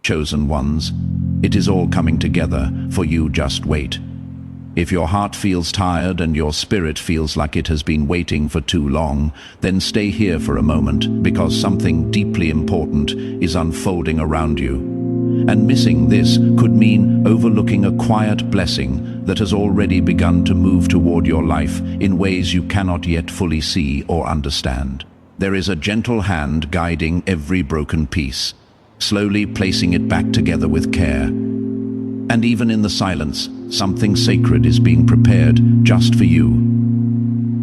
chosen ones. It is all coming together for you. Just wait. If your heart feels tired and your spirit feels like it has been waiting for too long, then stay here for a moment, because something deeply important is unfolding around you. And missing this could mean overlooking a quiet blessing that has already begun to move toward your life in ways you cannot yet fully see or understand. There is a gentle hand guiding every broken piece, slowly placing it back together with care. And even in the silence, something sacred is being prepared just for you.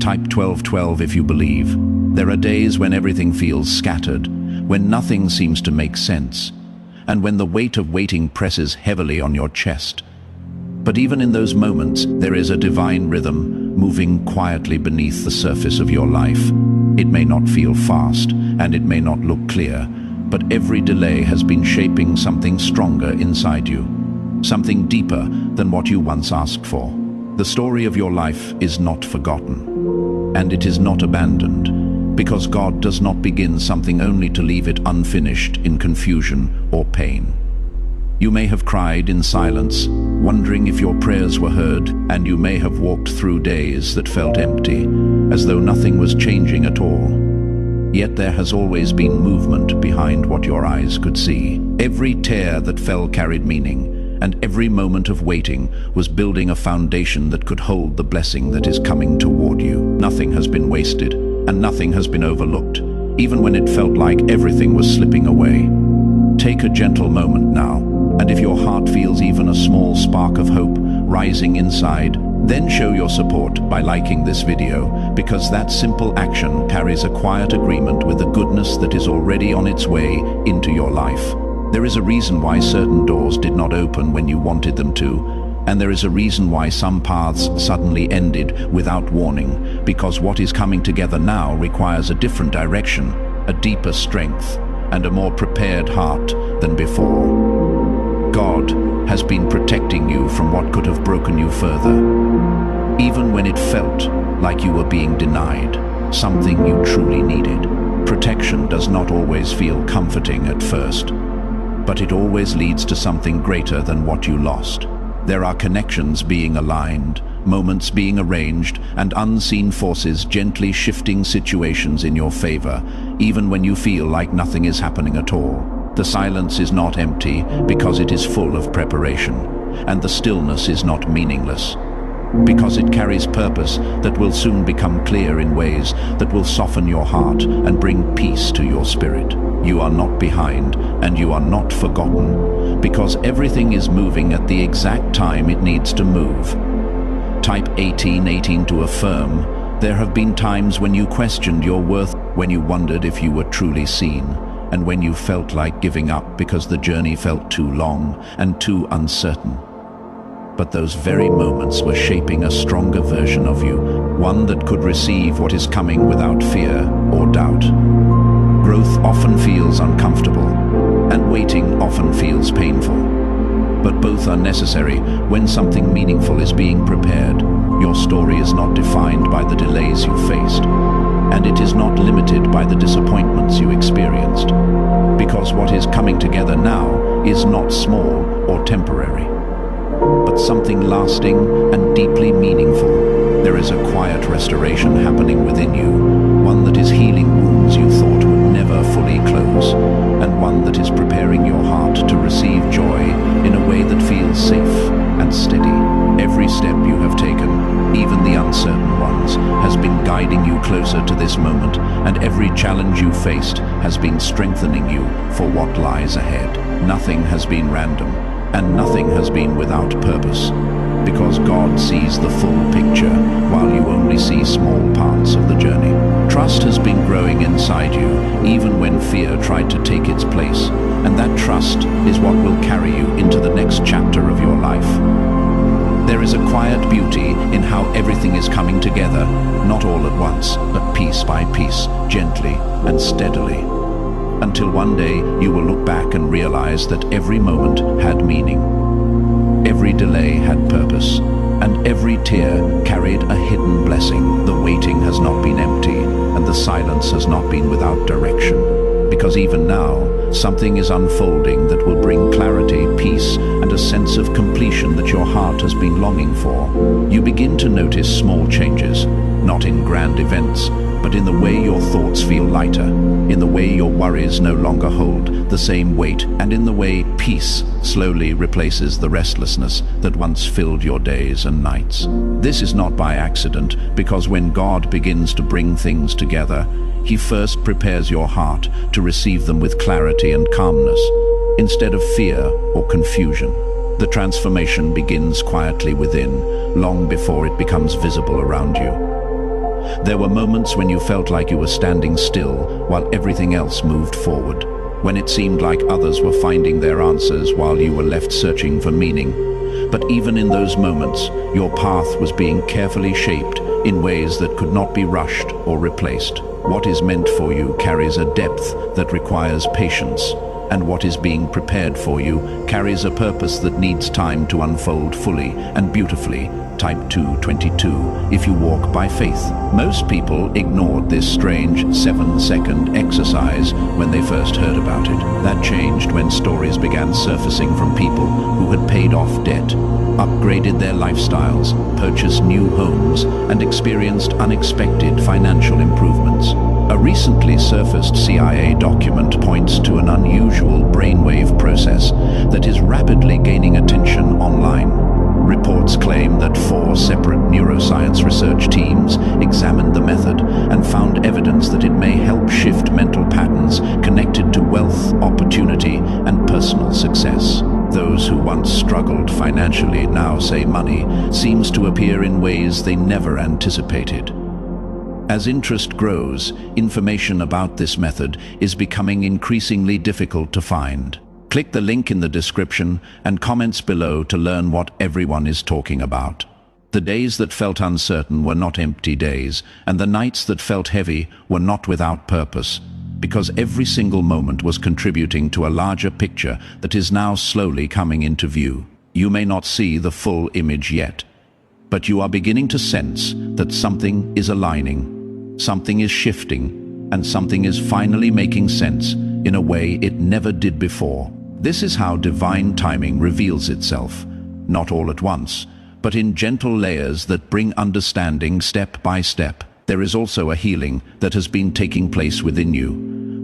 Type 1212 if you believe. There are days when everything feels scattered, when nothing seems to make sense, and when the weight of waiting presses heavily on your chest. But even in those moments, there is a divine rhythm moving quietly beneath the surface of your life. It may not feel fast, and it may not look clear, but every delay has been shaping something stronger inside you, something deeper than what you once asked for. The story of your life is not forgotten, and it is not abandoned, because God does not begin something only to leave it unfinished in confusion or pain. You may have cried in silence, wondering if your prayers were heard, and you may have walked through days that felt empty, as though nothing was changing at all. Yet there has always been movement behind what your eyes could see. Every tear that fell carried meaning, and every moment of waiting was building a foundation that could hold the blessing that is coming toward you. Nothing has been wasted, and nothing has been overlooked, even when it felt like everything was slipping away. Take a gentle moment now, and if your heart feels even a small spark of hope rising inside, then show your support by liking this video, because that simple action carries a quiet agreement with the goodness that is already on its way into your life. There is a reason why certain doors did not open when you wanted them to, and there is a reason why some paths suddenly ended without warning, because what is coming together now requires a different direction, a deeper strength, and a more prepared heart than before. God has been protecting you from what could have broken you further. Even when it felt like you were being denied something you truly needed. Protection does not always feel comforting at first, but it always leads to something greater than what you lost. There are connections being aligned, moments being arranged, and unseen forces gently shifting situations in your favor, even when you feel like nothing is happening at all. The silence is not empty because it is full of preparation, and the stillness is not meaningless because it carries purpose that will soon become clear in ways that will soften your heart and bring peace to your spirit. You are not behind, and you are not forgotten, because everything is moving at the exact time it needs to move. Type 1818 to affirm. There have been times when you questioned your worth, when you wondered if you were truly seen, and when you felt like giving up because the journey felt too long and too uncertain. But those very moments were shaping a stronger version of you, one that could receive what is coming without fear or doubt. Growth often feels uncomfortable, and waiting often feels painful. But both are necessary when something meaningful is being prepared. Your story is not defined by the delays you faced, and it is not limited by the disappointments you experienced, because what is coming together now is not small or temporary, but something lasting and deeply meaningful. There is a quiet restoration happening within you, one that is healing wounds you thought would never fully close, and one that is preparing your heart to receive joy in a way that feels safe and steady. Every step you have taken, even the uncertain ones, has been guiding you closer to this moment, and every challenge you faced has been strengthening you for what lies ahead. Nothing has been random, and nothing has been without purpose, because God sees the full picture while you only see small parts of the journey. Trust has been growing inside you, even when fear tried to take its place, and that trust is what will carry you into the next chapter of your life. There is a quiet beauty in how everything is coming together, not all at once, but piece by piece, gently and steadily, until one day you will look back and realize that every moment had meaning. Every delay had purpose, and every tear carried a hidden blessing. The waiting has not been empty, and the silence has not been without direction. because even now, something is unfolding that will bring clarity, peace, and a sense of completion that your heart has been longing for. You begin to notice small changes, not in grand events, but in the way your thoughts feel lighter, in the way your worries no longer hold the same weight, and in the way peace slowly replaces the restlessness that once filled your days and nights. This is not by accident, because when God begins to bring things together, He first prepares your heart to receive them with clarity and calmness, instead of fear or confusion. The transformation begins quietly within, long before it becomes visible around you. There were moments when you felt like you were standing still while everything else moved forward, when it seemed like others were finding their answers while you were left searching for meaning. But even in those moments, your path was being carefully shaped in ways that could not be rushed or replaced. What is meant for you carries a depth that requires patience, and what is being prepared for you carries a purpose that needs time to unfold fully and beautifully. Type 222, if you walk by faith. Most people ignored this strange 7-second exercise when they first heard about it. That changed when stories began surfacing from people who had paid off debt, upgraded their lifestyles, purchased new homes, and experienced unexpected financial improvements. A recently surfaced CIA document points to an unusual brainwave process that is rapidly gaining attention online. Reports claim that 4 separate neuroscience research teams examined the method and found evidence that it may help shift mental patterns connected to wealth, opportunity, and personal success. Those who once struggled financially now say money seems to appear in ways they never anticipated. As interest grows, information about this method is becoming increasingly difficult to find. Click the link in the description and comments below to learn what everyone is talking about. The days that felt uncertain were not empty days, and the nights that felt heavy were not without purpose, because every single moment was contributing to a larger picture that is now slowly coming into view. You may not see the full image yet, but you are beginning to sense that something is aligning, something is shifting, and something is finally making sense in a way it never did before. This is how divine timing reveals itself, not all at once, but in gentle layers that bring understanding step by step. There is also a healing that has been taking place within you,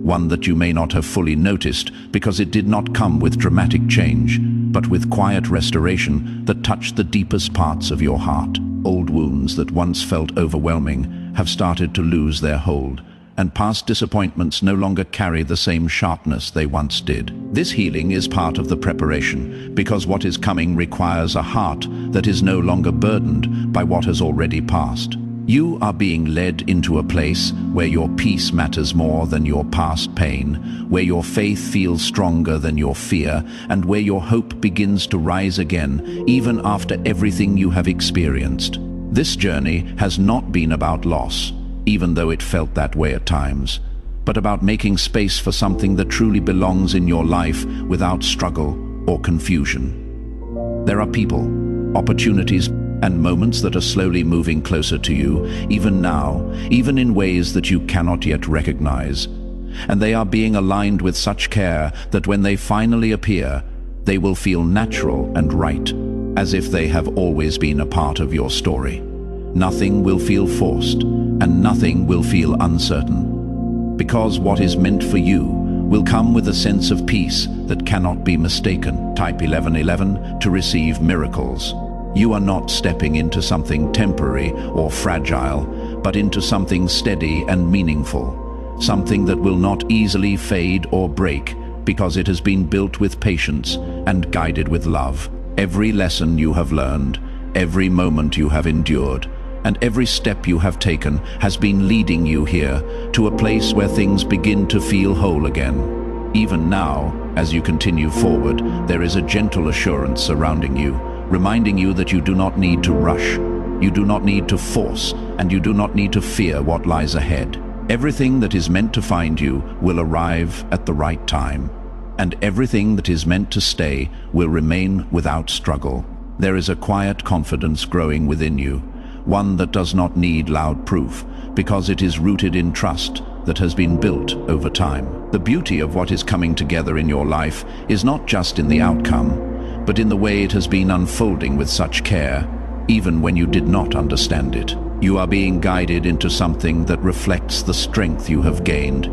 one that you may not have fully noticed because it did not come with dramatic change, but with quiet restoration that touched the deepest parts of your heart. Old wounds that once felt overwhelming have started to lose their hold, and past disappointments no longer carry the same sharpness they once did. This healing is part of the preparation, because what is coming requires a heart that is no longer burdened by what has already passed. You are being led into a place where your peace matters more than your past pain, where your faith feels stronger than your fear, and where your hope begins to rise again, even after everything you have experienced. This journey has not been about loss, even though it felt that way at times, but about making space for something that truly belongs in your life without struggle or confusion. There are people, opportunities, and moments that are slowly moving closer to you, even now, even in ways that you cannot yet recognize. And they are being aligned with such care that when they finally appear, they will feel natural and right, as if they have always been a part of your story. Nothing will feel forced, and nothing will feel uncertain, because what is meant for you will come with a sense of peace that cannot be mistaken. Type 1111 to receive miracles. You are not stepping into something temporary or fragile, but into something steady and meaningful, something that will not easily fade or break, because it has been built with patience and guided with love. Every lesson you have learned, every moment you have endured, and every step you have taken has been leading you here to a place where things begin to feel whole again. Even now, as you continue forward, there is a gentle assurance surrounding you, reminding you that you do not need to rush, you do not need to force, and you do not need to fear what lies ahead. Everything that is meant to find you will arrive at the right time, and everything that is meant to stay will remain without struggle. There is a quiet confidence growing within you, one that does not need loud proof, because it is rooted in trust, that has been built over time. The beauty of what is coming together in your life is not just in the outcome, but in the way it has been unfolding with such care, even when you did not understand it. You are being guided into something that reflects the strength you have gained,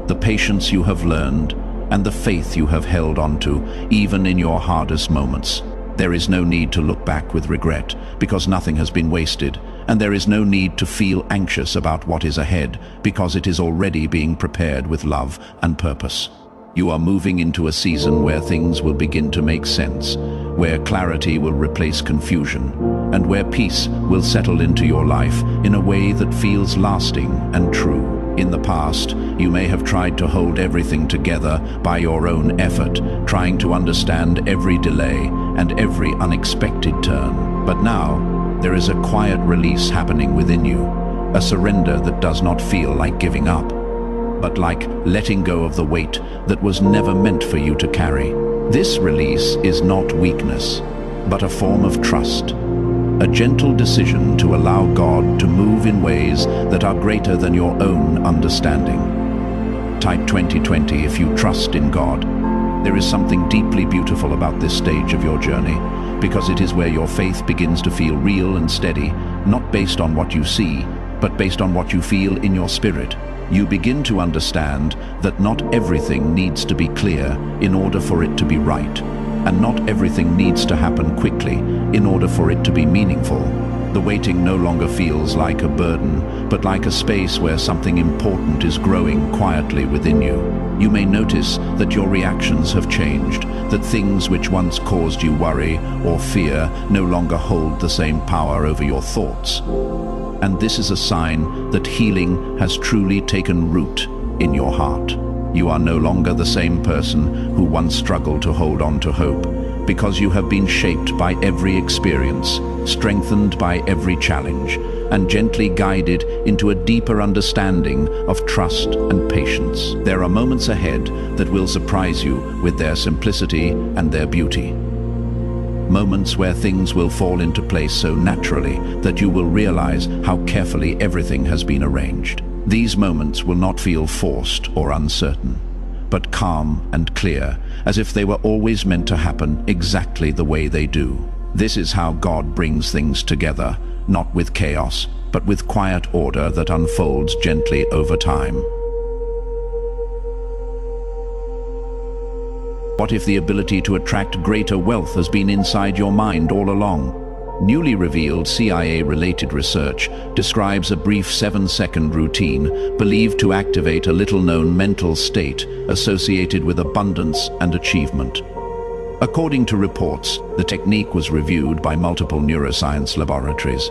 the patience you have learned, and the faith you have held onto, even in your hardest moments. There is no need to look back with regret, because nothing has been wasted, and there is no need to feel anxious about what is ahead, because it is already being prepared with love and purpose. You are moving into a season where things will begin to make sense, where clarity will replace confusion, and where peace will settle into your life in a way that feels lasting and true. In the past, you may have tried to hold everything together by your own effort, trying to understand every delay and every unexpected turn. But now, there is a quiet release happening within you, a surrender that does not feel like giving up, but like letting go of the weight that was never meant for you to carry. This release is not weakness, but a form of trust, a gentle decision to allow God to move in ways that are greater than your own understanding. Type 2020 if you trust in God. There is something deeply beautiful about this stage of your journey, because it is where your faith begins to feel real and steady, not based on what you see, but based on what you feel in your spirit. You begin to understand that not everything needs to be clear in order for it to be right, and not everything needs to happen quickly in order for it to be meaningful. The waiting no longer feels like a burden, but like a space where something important is growing quietly within you. You may notice that your reactions have changed, that things which once caused you worry or fear no longer hold the same power over your thoughts. And this is a sign that healing has truly taken root in your heart. You are no longer the same person who once struggled to hold on to hope, because you have been shaped by every experience, strengthened by every challenge, and gently guided into a deeper understanding of trust and patience. There are moments ahead that will surprise you with their simplicity and their beauty. Moments where things will fall into place so naturally that you will realize how carefully everything has been arranged. These moments will not feel forced or uncertain, but calm and clear, as if they were always meant to happen exactly the way they do. This is how God brings things together, not with chaos, but with quiet order that unfolds gently over time. What if the ability to attract greater wealth has been inside your mind all along? Newly revealed CIA-related research describes a brief 7-second routine believed to activate a little-known mental state associated with abundance and achievement. According to reports, the technique was reviewed by multiple neuroscience laboratories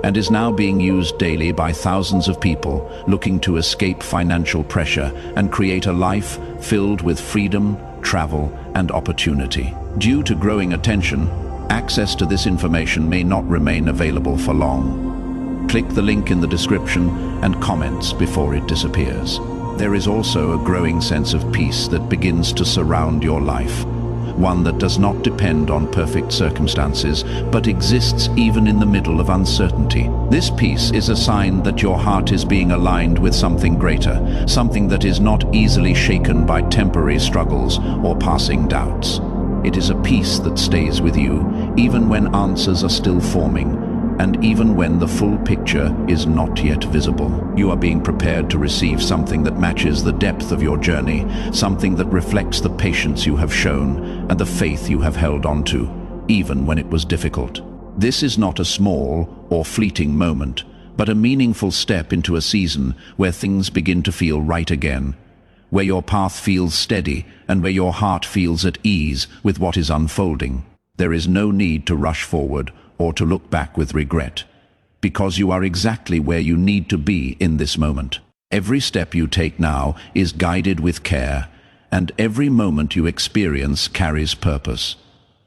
and is now being used daily by thousands of people looking to escape financial pressure and create a life filled with freedom, travel, and opportunity. Due to growing attention, access to this information may not remain available for long. Click the link in the description and comments before it disappears. There is also a growing sense of peace that begins to surround your life, one that does not depend on perfect circumstances, but exists even in the middle of uncertainty. This peace is a sign that your heart is being aligned with something greater, something that is not easily shaken by temporary struggles or passing doubts. It is a peace that stays with you, even when answers are still forming, and even when the full picture is not yet visible. You are being prepared to receive something that matches the depth of your journey, something that reflects the patience you have shown and the faith you have held onto, even when it was difficult. This is not a small or fleeting moment, but a meaningful step into a season where things begin to feel right again, where your path feels steady and where your heart feels at ease with what is unfolding. There is no need to rush forward or to look back with regret, because you are exactly where you need to be in this moment. Every step you take now is guided with care, and every moment you experience carries purpose.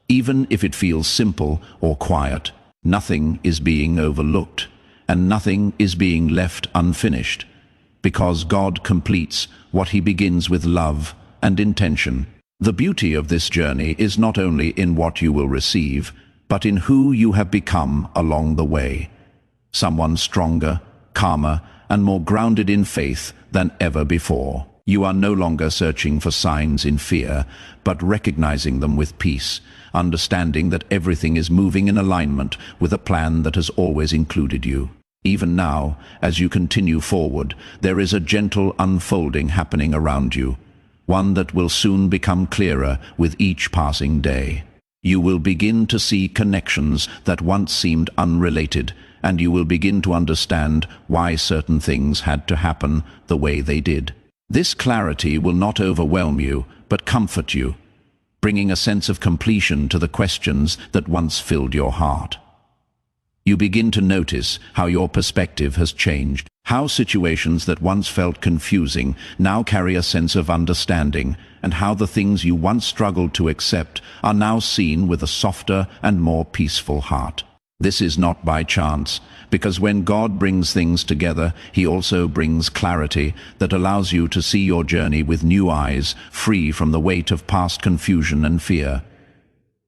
Even if it feels simple or quiet, nothing is being overlooked, and nothing is being left unfinished, because God completes what He begins with love and intention. The beauty of this journey is not only in what you will receive, but in who you have become along the way. Someone stronger, calmer, and more grounded in faith than ever before. You are no longer searching for signs in fear, but recognizing them with peace, understanding that everything is moving in alignment with a plan that has always included you. Even now, as you continue forward, there is a gentle unfolding happening around you, one that will soon become clearer with each passing day. You will begin to see connections that once seemed unrelated, and you will begin to understand why certain things had to happen the way they did. This clarity will not overwhelm you, but comfort you, bringing a sense of completion to the questions that once filled your heart. You begin to notice how your perspective has changed, how situations that once felt confusing now carry a sense of understanding, and how the things you once struggled to accept are now seen with a softer and more peaceful heart. This is not by chance, because when God brings things together, He also brings clarity that allows you to see your journey with new eyes, free from the weight of past confusion and fear.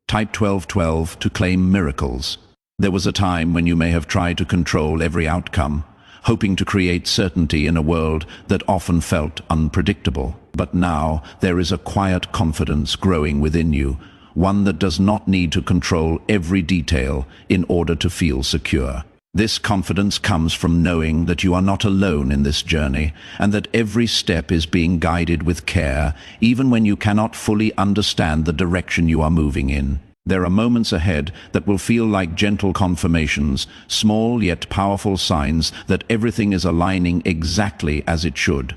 Type 1212 to claim miracles. There was a time when you may have tried to control every outcome, hoping to create certainty in a world that often felt unpredictable. But now there is a quiet confidence growing within you, one that does not need to control every detail in order to feel secure. This confidence comes from knowing that you are not alone in this journey, and that every step is being guided with care, even when you cannot fully understand the direction you are moving in. There are moments ahead that will feel like gentle confirmations, small yet powerful signs that everything is aligning exactly as it should.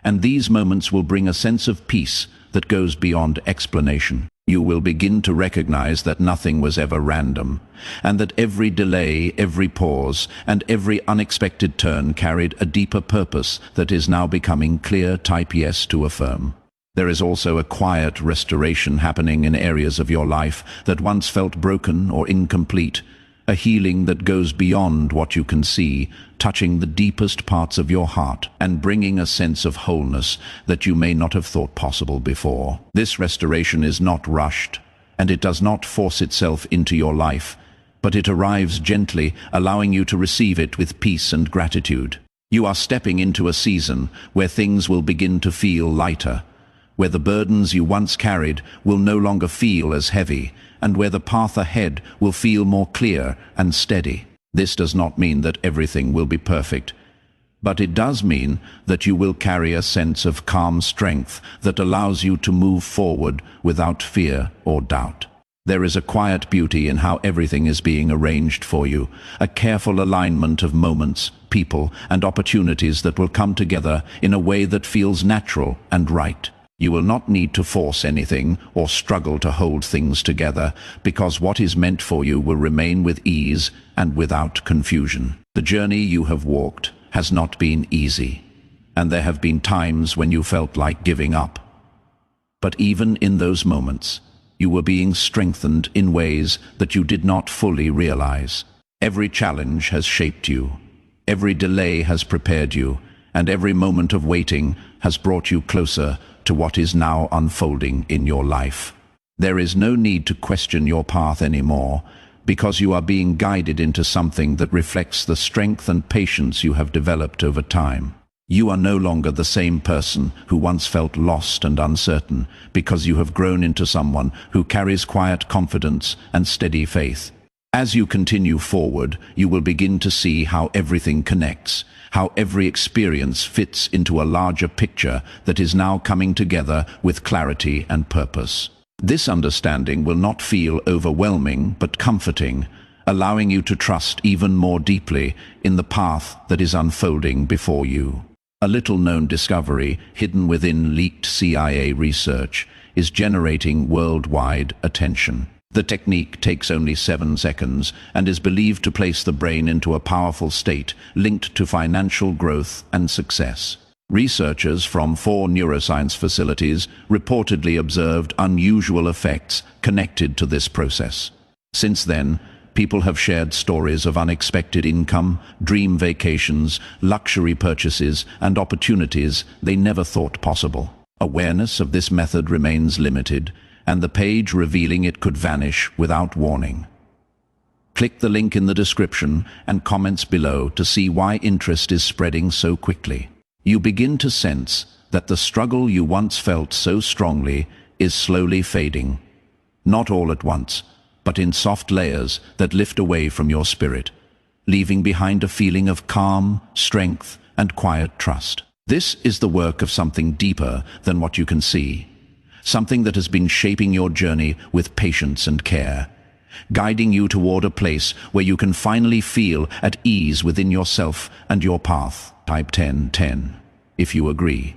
And these moments will bring a sense of peace that goes beyond explanation. You will begin to recognize that nothing was ever random, and that every delay, every pause, and every unexpected turn carried a deeper purpose that is now becoming clear. Type yes to affirm. There is also a quiet restoration happening in areas of your life that once felt broken or incomplete, a healing that goes beyond what you can see, touching the deepest parts of your heart and bringing a sense of wholeness that you may not have thought possible before. This restoration is not rushed, and it does not force itself into your life, but it arrives gently, allowing you to receive it with peace and gratitude. You are stepping into a season where things will begin to feel lighter, where the burdens you once carried will no longer feel as heavy, and where the path ahead will feel more clear and steady. This does not mean that everything will be perfect, but it does mean that you will carry a sense of calm strength that allows you to move forward without fear or doubt. There is a quiet beauty in how everything is being arranged for you, a careful alignment of moments, people, and opportunities that will come together in a way that feels natural and right. You will not need to force anything or struggle to hold things together, because what is meant for you will remain with ease and without confusion. The journey you have walked has not been easy, and there have been times when you felt like giving up. But even in those moments, you were being strengthened in ways that you did not fully realize. Every challenge has shaped you, every delay has prepared you, and every moment of waiting has brought you closer to what is now unfolding in your life. There is no need to question your path anymore, because you are being guided into something that reflects the strength and patience you have developed over time. You are no longer the same person who once felt lost and uncertain, because you have grown into someone who carries quiet confidence and steady faith. As you continue forward, you will begin to see how everything connects, how every experience fits into a larger picture that is now coming together with clarity and purpose. This understanding will not feel overwhelming but comforting, allowing you to trust even more deeply in the path that is unfolding before you. A little-known discovery, hidden within leaked CIA research, is generating worldwide attention. The technique takes only 7 seconds and is believed to place the brain into a powerful state linked to financial growth and success. Researchers from 4 neuroscience facilities reportedly observed unusual effects connected to this process. Since then, people have shared stories of unexpected income, dream vacations, luxury purchases, and opportunities they never thought possible. Awareness of this method remains limited, and the page revealing it could vanish without warning. Click the link in the description and comments below to see why interest is spreading so quickly. You begin to sense that the struggle you once felt so strongly is slowly fading. Not all at once, but in soft layers that lift away from your spirit, leaving behind a feeling of calm, strength, and quiet trust. This is the work of something deeper than what you can see, something that has been shaping your journey with patience and care, guiding you toward a place where you can finally feel at ease within yourself and your path. Type 1010, if you agree.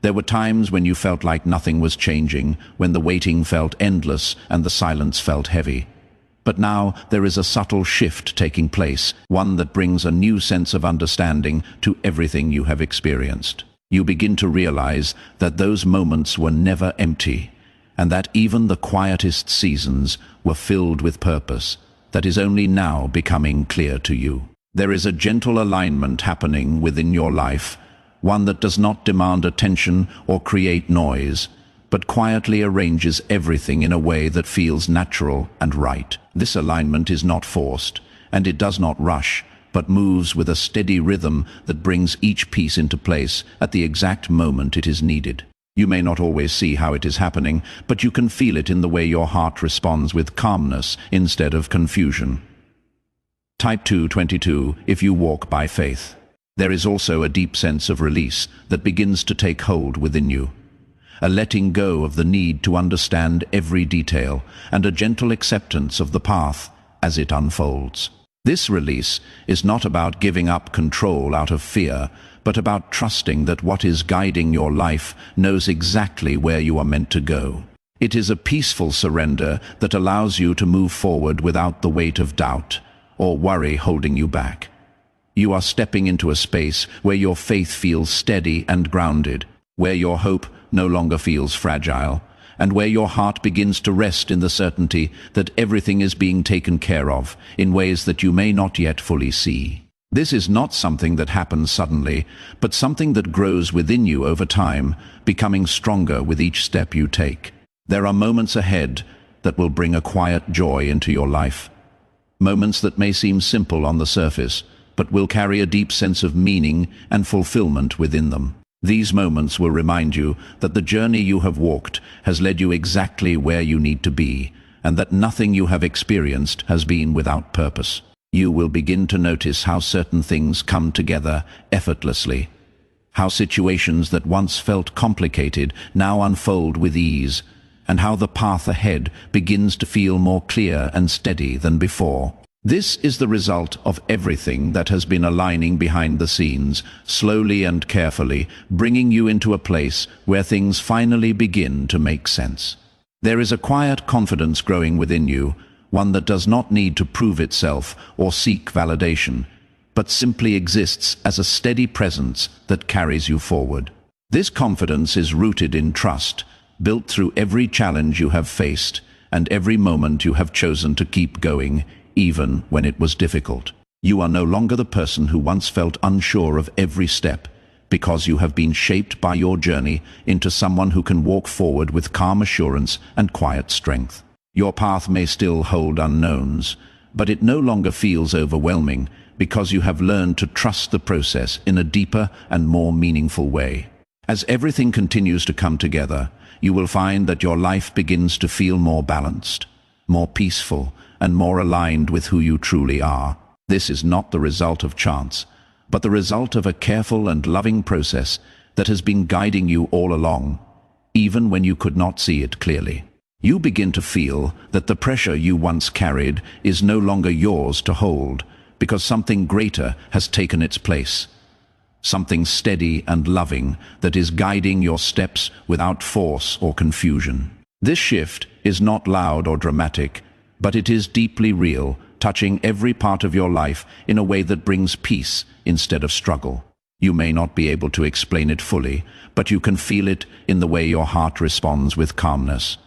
There were times when you felt like nothing was changing, when the waiting felt endless and the silence felt heavy. But now there is a subtle shift taking place, one that brings a new sense of understanding to everything you have experienced. You begin to realize that those moments were never empty, and that even the quietest seasons were filled with purpose that is only now becoming clear to you. There is a gentle alignment happening within your life, one that does not demand attention or create noise, but quietly arranges everything in a way that feels natural and right. This alignment is not forced, and it does not rush, but moves with a steady rhythm that brings each piece into place at the exact moment it is needed. You may not always see how it is happening, but you can feel it in the way your heart responds with calmness instead of confusion. Type 222 if you walk by faith. There is also a deep sense of release that begins to take hold within you, a letting go of the need to understand every detail, and a gentle acceptance of the path as it unfolds. This release is not about giving up control out of fear, but about trusting that what is guiding your life knows exactly where you are meant to go. It is a peaceful surrender that allows you to move forward without the weight of doubt or worry holding you back. You are stepping into a space where your faith feels steady and grounded, where your hope no longer feels fragile, and where your heart begins to rest in the certainty that everything is being taken care of in ways that you may not yet fully see. This is not something that happens suddenly, but something that grows within you over time, becoming stronger with each step you take. There are moments ahead that will bring a quiet joy into your life. Moments that may seem simple on the surface, but will carry a deep sense of meaning and fulfillment within them. These moments will remind you that the journey you have walked has led you exactly where you need to be, and that nothing you have experienced has been without purpose. You will begin to notice how certain things come together effortlessly, how situations that once felt complicated now unfold with ease, and how the path ahead begins to feel more clear and steady than before. This is the result of everything that has been aligning behind the scenes, slowly and carefully, bringing you into a place where things finally begin to make sense. There is a quiet confidence growing within you, one that does not need to prove itself or seek validation, but simply exists as a steady presence that carries you forward. This confidence is rooted in trust, built through every challenge you have faced and every moment you have chosen to keep going, even when it was difficult. You are no longer the person who once felt unsure of every step, because you have been shaped by your journey into someone who can walk forward with calm assurance and quiet strength. Your path may still hold unknowns, but it no longer feels overwhelming because you have learned to trust the process in a deeper and more meaningful way. As everything continues to come together, you will find that your life begins to feel more balanced, more peaceful, and more aligned with who you truly are. This is not the result of chance, but the result of a careful and loving process that has been guiding you all along, even when you could not see it clearly. You begin to feel that the pressure you once carried is no longer yours to hold, because something greater has taken its place. Something steady and loving that is guiding your steps without force or confusion. This shift is not loud or dramatic, but it is deeply real, touching every part of your life in a way that brings peace instead of struggle. You may not be able to explain it fully, but you can feel it in the way your heart responds with calmness.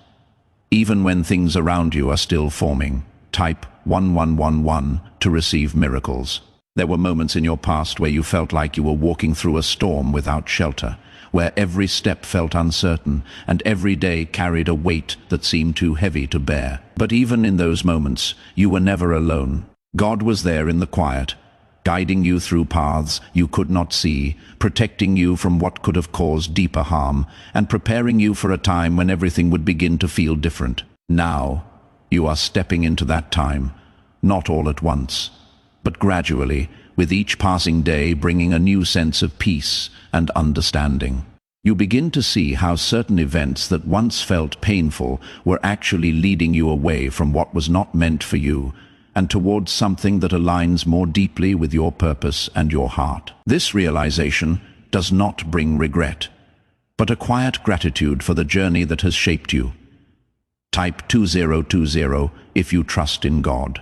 Even when things around you are still forming, type 1111 to receive miracles. There were moments in your past where you felt like you were walking through a storm without shelter, where every step felt uncertain and every day carried a weight that seemed too heavy to bear. But even in those moments, you were never alone. God was there in the quiet, guiding you through paths you could not see, protecting you from what could have caused deeper harm, and preparing you for a time when everything would begin to feel different. Now, you are stepping into that time, not all at once, but gradually, with each passing day bringing a new sense of peace and understanding. You begin to see how certain events that once felt painful were actually leading you away from what was not meant for you, and towards something that aligns more deeply with your purpose and your heart. This realization does not bring regret, but a quiet gratitude for the journey that has shaped you. Type 2020 if you trust in God.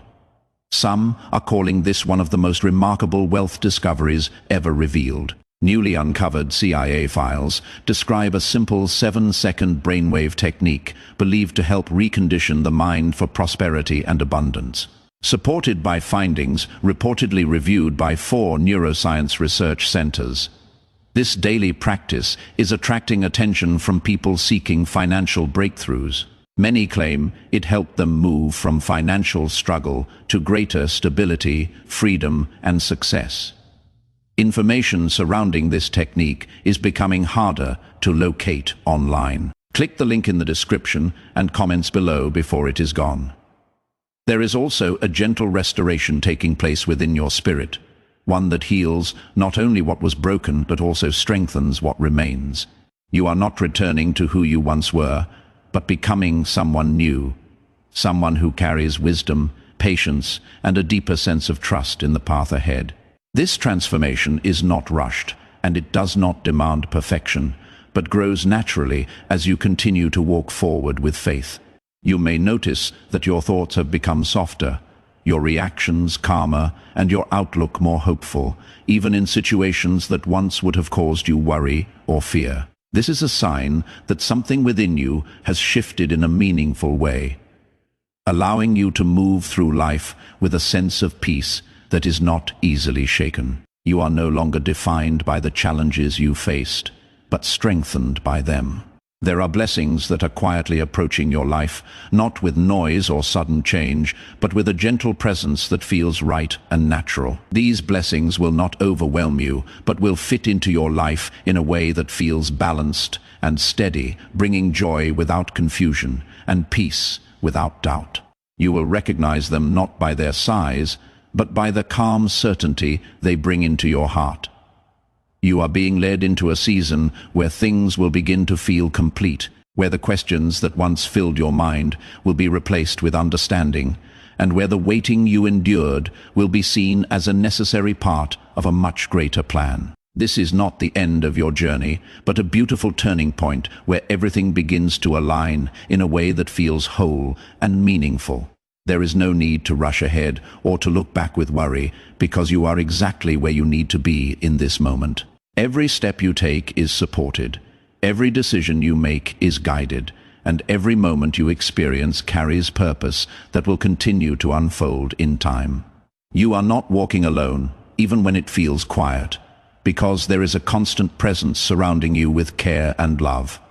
Some are calling this one of the most remarkable wealth discoveries ever revealed. Newly uncovered CIA files describe a simple 7-second brainwave technique believed to help recondition the mind for prosperity and abundance. Supported by findings reportedly reviewed by 4 neuroscience research centers. This daily practice is attracting attention from people seeking financial breakthroughs. Many claim it helped them move from financial struggle to greater stability, freedom, and success. Information surrounding this technique is becoming harder to locate online. Click the link in the description and comments below before it is gone. There is also a gentle restoration taking place within your spirit, one that heals not only what was broken but also strengthens what remains. You are not returning to who you once were, but becoming someone new, someone who carries wisdom, patience, and a deeper sense of trust in the path ahead. This transformation is not rushed, and it does not demand perfection, but grows naturally as you continue to walk forward with faith. You may notice that your thoughts have become softer, your reactions calmer, and your outlook more hopeful, even in situations that once would have caused you worry or fear. This is a sign that something within you has shifted in a meaningful way, allowing you to move through life with a sense of peace that is not easily shaken. You are no longer defined by the challenges you faced, but strengthened by them. There are blessings that are quietly approaching your life, not with noise or sudden change, but with a gentle presence that feels right and natural. These blessings will not overwhelm you, but will fit into your life in a way that feels balanced and steady, bringing joy without confusion and peace without doubt. You will recognize them not by their size, but by the calm certainty they bring into your heart. You are being led into a season where things will begin to feel complete, where the questions that once filled your mind will be replaced with understanding, and where the waiting you endured will be seen as a necessary part of a much greater plan. This is not the end of your journey, but a beautiful turning point where everything begins to align in a way that feels whole and meaningful. There is no need to rush ahead or to look back with worry, because you are exactly where you need to be in this moment. Every step you take is supported, every decision you make is guided, and every moment you experience carries purpose that will continue to unfold in time. You are not walking alone, even when it feels quiet, because there is a constant presence surrounding you with care and love.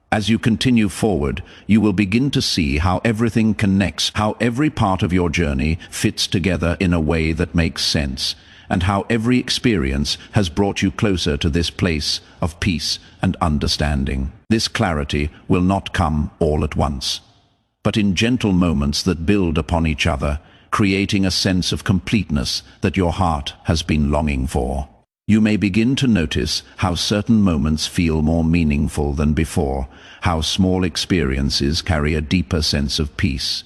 As you continue forward, you will begin to see how everything connects, how every part of your journey fits together in a way that makes sense, and how every experience has brought you closer to this place of peace and understanding. This clarity will not come all at once, but in gentle moments that build upon each other, creating a sense of completeness that your heart has been longing for. You may begin to notice how certain moments feel more meaningful than before, how small experiences carry a deeper sense of peace,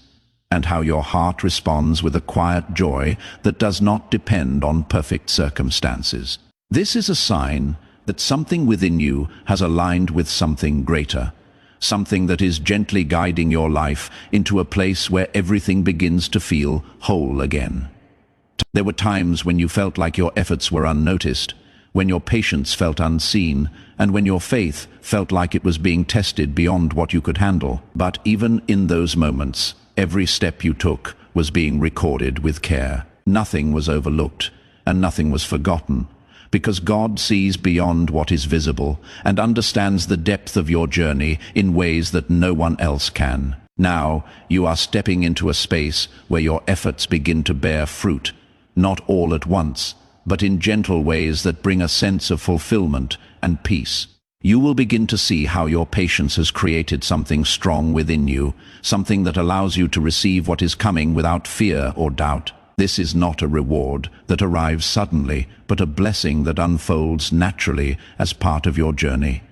and how your heart responds with a quiet joy that does not depend on perfect circumstances. This is a sign that something within you has aligned with something greater, something that is gently guiding your life into a place where everything begins to feel whole again. There were times when you felt like your efforts were unnoticed, when your patience felt unseen, and when your faith felt like it was being tested beyond what you could handle. But even in those moments, every step you took was being recorded with care. Nothing was overlooked, and nothing was forgotten, because God sees beyond what is visible and understands the depth of your journey in ways that no one else can. Now, you are stepping into a space where your efforts begin to bear fruit, not all at once, but in gentle ways that bring a sense of fulfillment and peace. You will begin to see how your patience has created something strong within you, something that allows you to receive what is coming without fear or doubt. This is not a reward that arrives suddenly, but a blessing that unfolds naturally as part of your journey.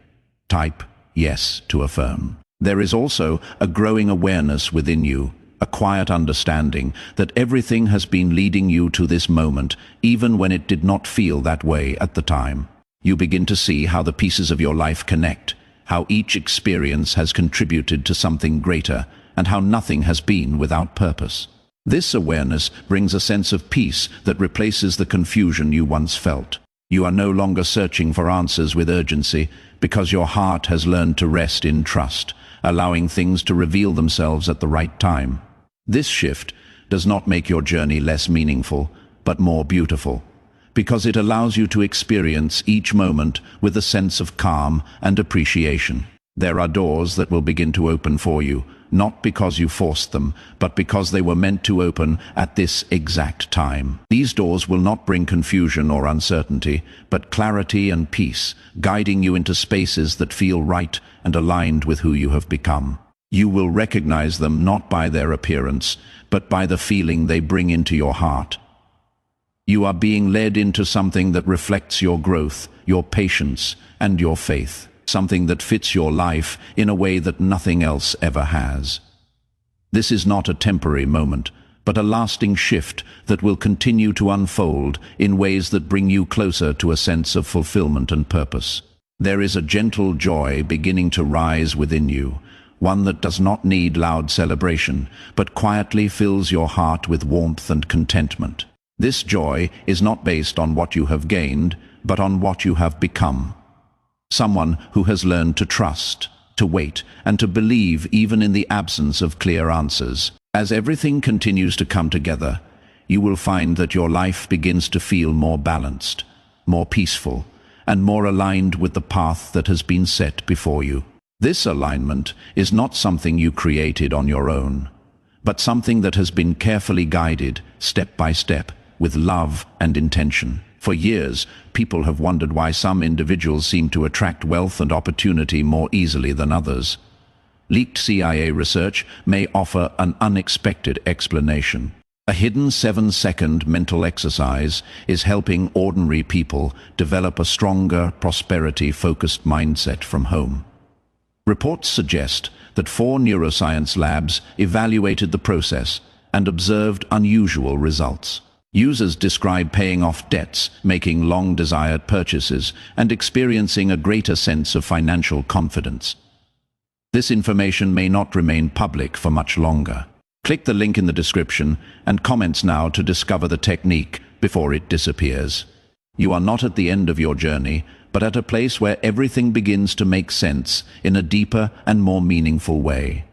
Type yes to affirm. There is also a growing awareness within you, a quiet understanding that everything has been leading you to this moment, even when it did not feel that way at the time. You begin to see how the pieces of your life connect, how each experience has contributed to something greater, and how nothing has been without purpose. This awareness brings a sense of peace that replaces the confusion you once felt. You are no longer searching for answers with urgency, because your heart has learned to rest in trust, allowing things to reveal themselves at the right time. This shift does not make your journey less meaningful, but more beautiful, because it allows you to experience each moment with a sense of calm and appreciation. There are doors that will begin to open for you, not because you forced them, but because they were meant to open at this exact time. These doors will not bring confusion or uncertainty, but clarity and peace, guiding you into spaces that feel right and aligned with who you have become. You will recognize them not by their appearance, but by the feeling they bring into your heart. You are being led into something that reflects your growth, your patience, and your faith. Something that fits your life in a way that nothing else ever has. This is not a temporary moment, but a lasting shift that will continue to unfold in ways that bring you closer to a sense of fulfillment and purpose. There is a gentle joy beginning to rise within you, one that does not need loud celebration, but quietly fills your heart with warmth and contentment. This joy is not based on what you have gained, but on what you have become. Someone who has learned to trust, to wait, and to believe even in the absence of clear answers. As everything continues to come together, you will find that your life begins to feel more balanced, more peaceful, and more aligned with the path that has been set before you. This alignment is not something you created on your own, but something that has been carefully guided, step by step, with love and intention. For years, people have wondered why some individuals seem to attract wealth and opportunity more easily than others. Leaked CIA research may offer an unexpected explanation. A hidden 7-second mental exercise is helping ordinary people develop a stronger, prosperity-focused mindset from home. Reports suggest that 4 neuroscience labs evaluated the process and observed unusual results. Users describe paying off debts, making long-desired purchases, and experiencing a greater sense of financial confidence. This information may not remain public for much longer. Click the link in the description and comments now to discover the technique before it disappears. You are not at the end of your journey, but at a place where everything begins to make sense in a deeper and more meaningful way.